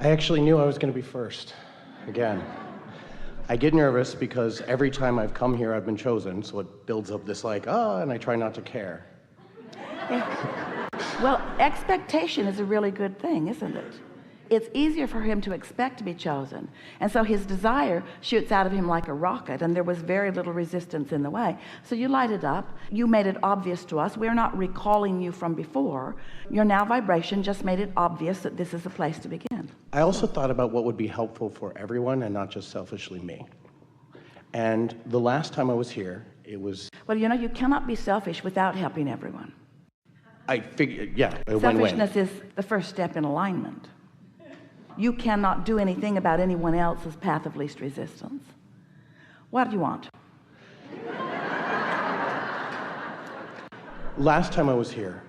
I actually knew I was going to be first, again. I get nervous because every time I've come here, I've been chosen, so it builds up this and I try not to care. Yeah. Well, expectation is a really good thing, isn't it? It's easier for him to expect to be chosen. And so his desire shoots out of him like a rocket, and there was very little resistance in the way. So you light it up. You made it obvious to us. We're not recalling you from before. Your now vibration just made it obvious that this is the place to begin. I also thought about what would be helpful for everyone and not just selfishly me. And the last time I was here, it was... Well, you cannot be selfish without helping everyone. I figured, yeah, a Selfishness win-win. is the first step in alignment. You cannot do anything about anyone else's path of least resistance. What do you want? Last time I was here,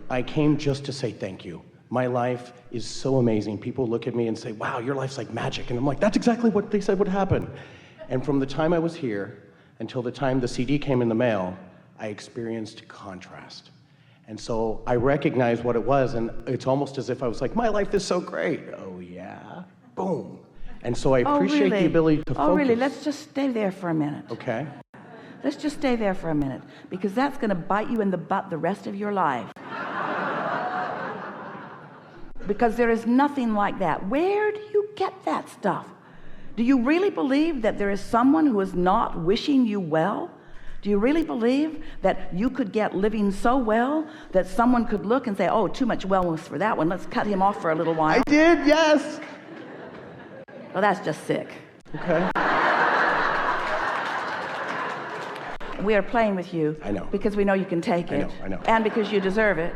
I came just to say thank you. My life is so amazing. People look at me and say, wow, your life's like magic. And I'm like, that's exactly what they said would happen. And from the time I was here until the time the CD came in the mail, I experienced contrast. And so I recognized what it was, and it's almost as if I was like, my life is so great. Oh, yeah? Boom. And so I appreciate the ability to focus. Oh, really? Let's just stay there for a minute. Okay. Let's just stay there for a minute, because that's going to bite you in the butt the rest of your life. Because there is nothing like that. Where do you get that stuff? Do you really believe that there is someone who is not wishing you well? Do you really believe that you could get living so well that someone could look and say, oh, too much wellness for that one. Let's cut him off for a little while. I did, yes. Well, that's just sick. Okay. We are playing with you. I know. Because we know you can take it. I know. And because you deserve it.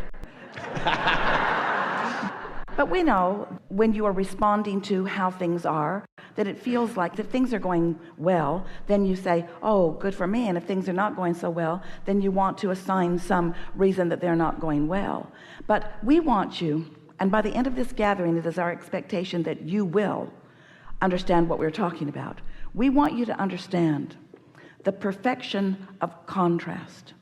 But we know when you are responding to how things are, that it feels like if things are going well, then you say, oh, good for me. And if things are not going so well, then you want to assign some reason that they're not going well. But we want you, and by the end of this gathering, it is our expectation that you will understand what we're talking about. We want you to understand the perfection of contrast.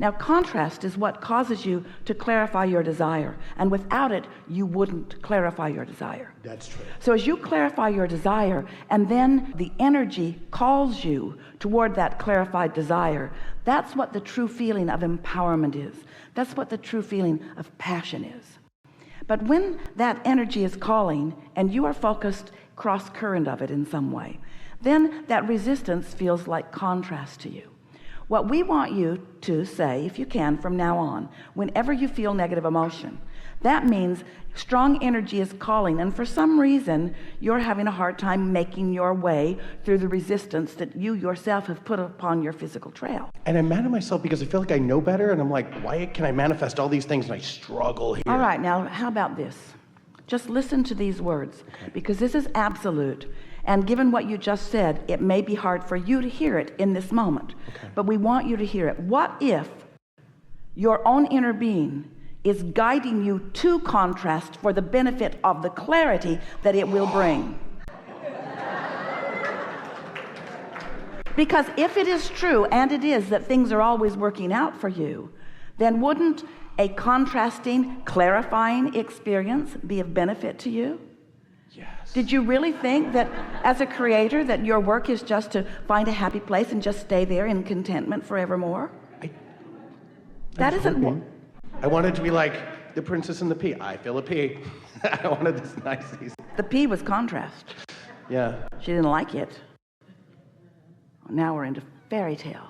Now, contrast is what causes you to clarify your desire, and without it, you wouldn't clarify your desire. That's true. So as you clarify your desire, and then the energy calls you toward that clarified desire, that's what the true feeling of empowerment is. That's what the true feeling of passion is. But when that energy is calling, and you are focused cross current of it in some way, then that resistance feels like contrast to you. What we want you to say, if you can, from now on, whenever you feel negative emotion, that means strong energy is calling, and for some reason, you're having a hard time making your way through the resistance that you yourself have put upon your physical trail. And I'm mad at myself because I feel like I know better, and I'm like, why can I manifest all these things and I struggle here? All right, now, how about this? Just listen to these words, because this is absolute. And given what you just said, it may be hard for you to hear it in this moment. Okay. But we want you to hear it. What if your own inner being is guiding you to contrast for the benefit of the clarity that it will bring? Because if it is true, and it is, that things are always working out for you, then wouldn't a contrasting, clarifying experience be of benefit to you? Yes. Did you really think that as a creator that your work is just to find a happy place and just stay there in contentment forevermore? That isn't what... I wanted to be like the princess and the pea. I feel a pea. I wanted this nice... The pea was contrast. Yeah. She didn't like it. Now we're into fairy tale.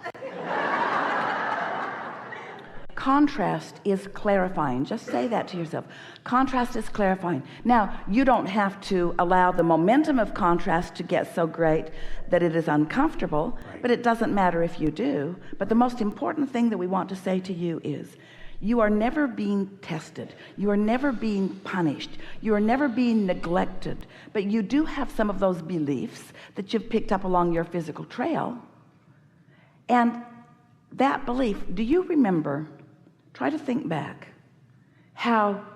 Contrast is clarifying. Just say that to yourself. Contrast is clarifying. Now, you don't have to allow the momentum of contrast to get so great that it is uncomfortable, right. But it doesn't matter if you do. But the most important thing that we want to say to you is, you are never being tested. You are never being punished. You are never being neglected. But you do have some of those beliefs that you've picked up along your physical trail. And that belief, do you remember... Try to think back how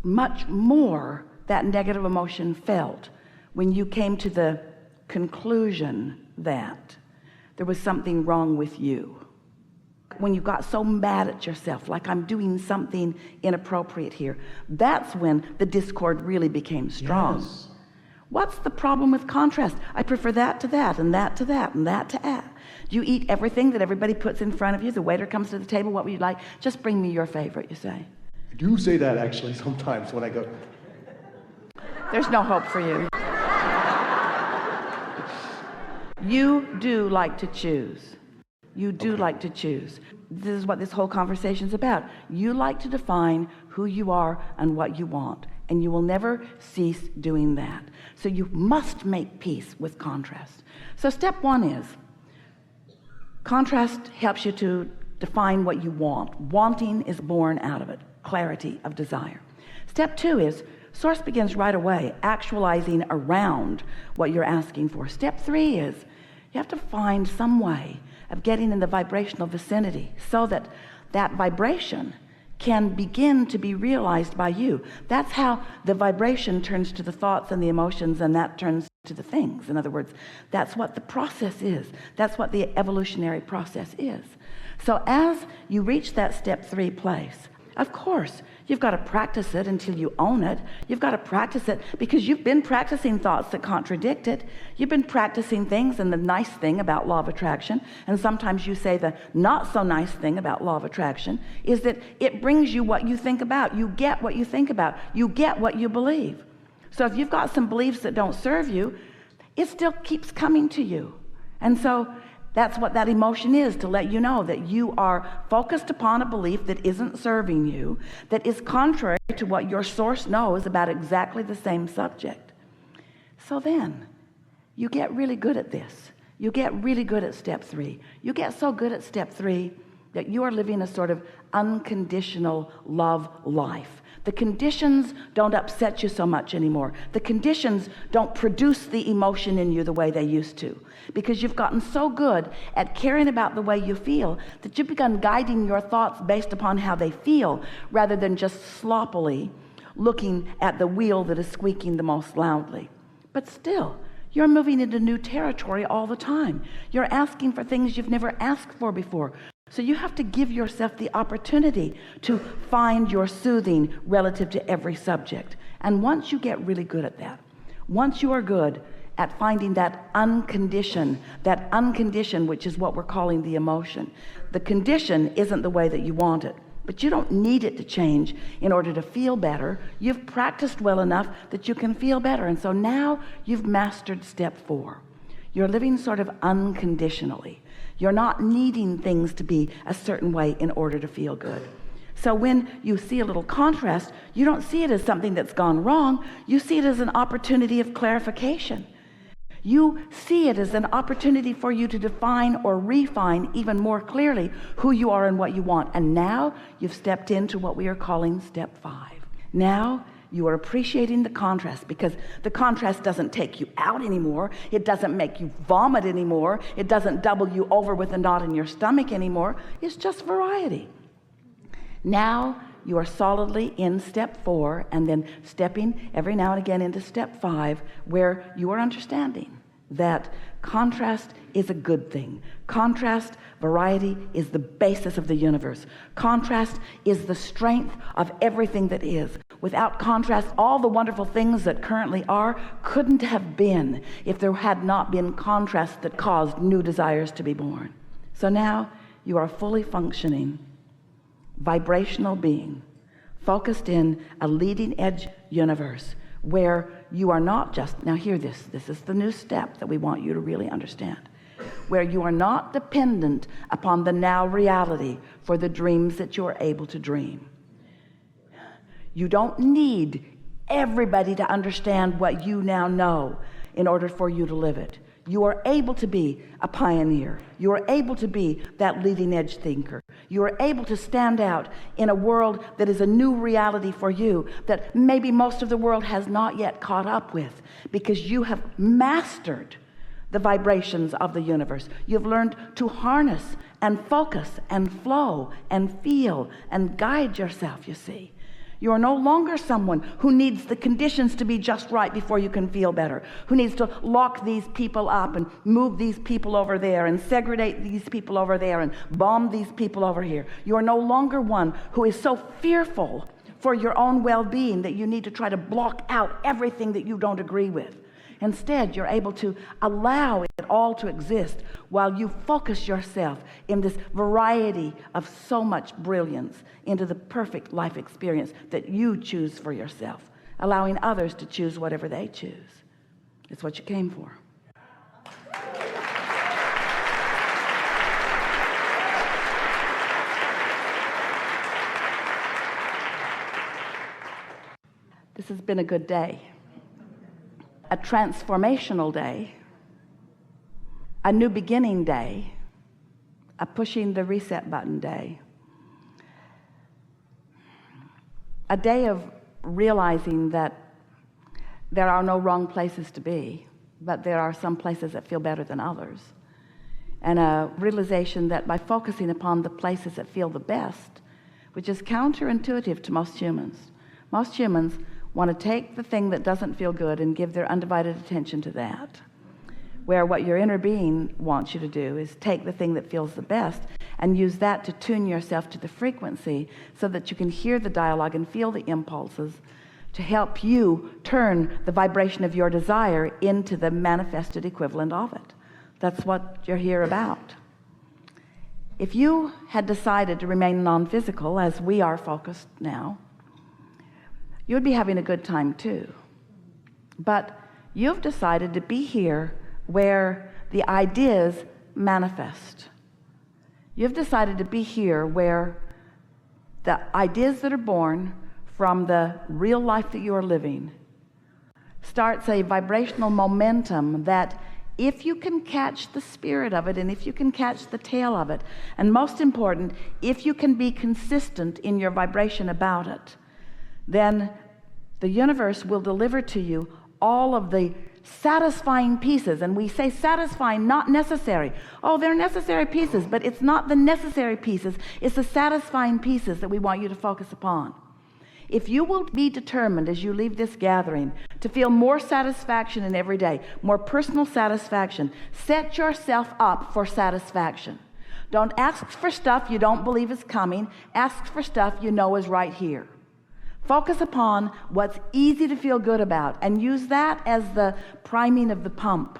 much more that negative emotion felt when you came to the conclusion that there was something wrong with you. when you got so mad at yourself, like I'm doing something inappropriate here, that's when the discord really became strong. Yes. What's the problem with contrast? I prefer that to that, and that to that, and that to that. Do you eat everything that everybody puts in front of you? The waiter comes to the table, what would you like? Just bring me your favorite, you say. I do say that actually sometimes when I go. There's no hope for you. You do like to choose. You do like to choose. This is what this whole conversation is about. You like to define who you are and what you want, and you will never cease doing that. So you must make peace with contrast. So step one is, contrast helps you to define what you want. Wanting is born out of it, clarity of desire. Step two is, source begins right away, actualizing around what you're asking for. Step three is, you have to find some way of getting in the vibrational vicinity so that that vibration can begin to be realized by you. That's how the vibration turns to the thoughts and the emotions, and that turns to the things. In other words, that's what the process is. That's what the evolutionary process is. So as you reach that step three place, of course, you've got to practice it until you own it. You've got to practice it because you've been practicing thoughts that contradict it. You've been practicing things, and the nice thing about law of attraction, and sometimes you say the not so nice thing about law of attraction, is that it brings you what you think about. You get what you think about. You get what you believe. So if you've got some beliefs that don't serve you, it still keeps coming to you. And so that's what that emotion is, to let you know that you are focused upon a belief that isn't serving you, that is contrary to what your source knows about exactly the same subject. So then, you get really good at this. You get really good at step three. You get so good at step three that you are living a sort of unconditional love life. The conditions don't upset you so much anymore. The conditions don't produce the emotion in you the way they used to, because you've gotten so good at caring about the way you feel that you've begun guiding your thoughts based upon how they feel, rather than just sloppily looking at the wheel that is squeaking the most loudly. But still, you're moving into new territory all the time. You're asking for things you've never asked for before. So you have to give yourself the opportunity to find your soothing relative to every subject. And once you get really good at that, once you are good at finding that unconditioned, which is what we're calling the emotion. The condition isn't the way that you want it, but you don't need it to change in order to feel better. You've practiced well enough that you can feel better. And so now you've mastered step four. You're living sort of unconditionally. You're not needing things to be a certain way in order to feel good. So when you see a little contrast, you don't see it as something that's gone wrong. You see it as an opportunity of clarification. You see it as an opportunity for you to define or refine even more clearly who you are and what you want. And now you've stepped into what we are calling step five. Now you are appreciating the contrast, because the contrast doesn't take you out anymore. It doesn't make you vomit anymore. It doesn't double you over with a knot in your stomach anymore. It's just variety. Now you are solidly in step four, and then stepping every now and again into step five, where you are understanding that contrast is a good thing. Contrast, variety, is the basis of the universe. Contrast is the strength of everything that is. Without contrast, all the wonderful things that currently are couldn't have been if there had not been contrast that caused new desires to be born. So now you are a fully functioning, vibrational being, focused in a leading edge universe where you are not just, now hear this is the new step that we want you to really understand, where you are not dependent upon the now reality for the dreams that you are able to dream. You don't need everybody to understand what you now know in order for you to live it. You are able to be a pioneer. You are able to be that leading edge thinker. You are able to stand out in a world that is a new reality for you that maybe most of the world has not yet caught up with, because you have mastered the vibrations of the universe. You've learned to harness and focus and flow and feel and guide yourself, you see. You are no longer someone who needs the conditions to be just right before you can feel better, who needs to lock these people up and move these people over there and segregate these people over there and bomb these people over here. You are no longer one who is so fearful for your own well-being that you need to try to block out everything that you don't agree with. Instead, you're able to allow it all to exist while you focus yourself in this variety of so much brilliance into the perfect life experience that you choose for yourself, allowing others to choose whatever they choose. It's what you came for. This has been a good day. A transformational day, a new beginning day, a pushing the reset button day, a day of realizing that there are no wrong places to be, but there are some places that feel better than others, and a realization that by focusing upon the places that feel the best, which is counterintuitive to most humans want to take the thing that doesn't feel good and give their undivided attention to that, where what your inner being wants you to do is take the thing that feels the best and use that to tune yourself to the frequency so that you can hear the dialogue and feel the impulses to help you turn the vibration of your desire into the manifested equivalent of it. That's what you're here about. If you had decided to remain non-physical, as we are focused now, you would be having a good time too. But you've decided to be here where the ideas manifest. You've decided to be here where the ideas that are born from the real life that you are living starts a vibrational momentum that, if you can catch the spirit of it and if you can catch the tail of it, and most important, if you can be consistent in your vibration about it, then the universe will deliver to you all of the satisfying pieces. And we say satisfying, not necessary. Oh, they're necessary pieces, but it's not the necessary pieces, it's the satisfying pieces that we want you to focus upon. If you will be determined as you leave this gathering to feel more satisfaction in every day, more personal satisfaction, set yourself up for satisfaction. Don't ask for stuff you don't believe is coming. Ask for stuff you know is right here. Focus upon what's easy to feel good about and use that as the priming of the pump.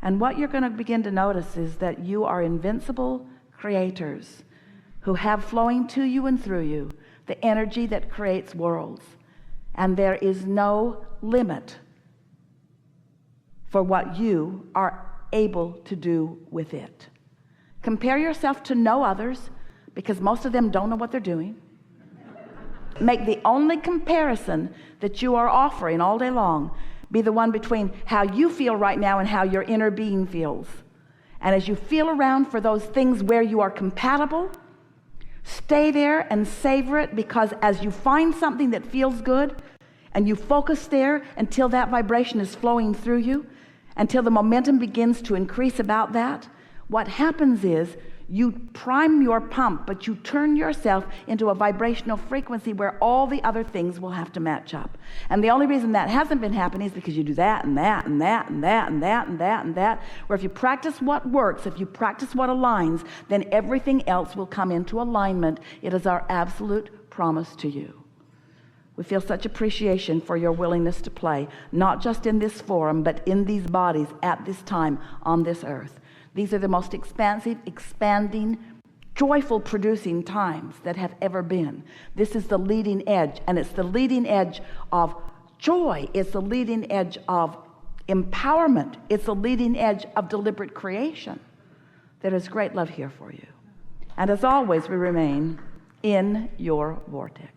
And what you're going to begin to notice is that you are invincible creators who have flowing to you and through you the energy that creates worlds. And there is no limit for what you are able to do with it. Compare yourself to no others, because most of them don't know what they're doing. Make the only comparison that you are offering all day long be the one between how you feel right now and how your inner being feels. And as you feel around for those things where you are compatible, stay there and savor it, because as you find something that feels good and you focus there until that vibration is flowing through you, until the momentum begins to increase about that, what happens is you prime your pump, but you turn yourself into a vibrational frequency where all the other things will have to match up. And the only reason that hasn't been happening is because you do that and that and that and that and that and that and that, where if you practice what works, if you practice what aligns, then everything else will come into alignment. It is our absolute promise to you. We feel such appreciation for your willingness to play, not just in this forum, but in these bodies at this time on this earth. These are the most expansive, expanding, joyful producing times that have ever been. This is the leading edge, and it's the leading edge of joy. It's the leading edge of empowerment. It's the leading edge of deliberate creation. There is great love here for you. And as always, we remain in your vortex.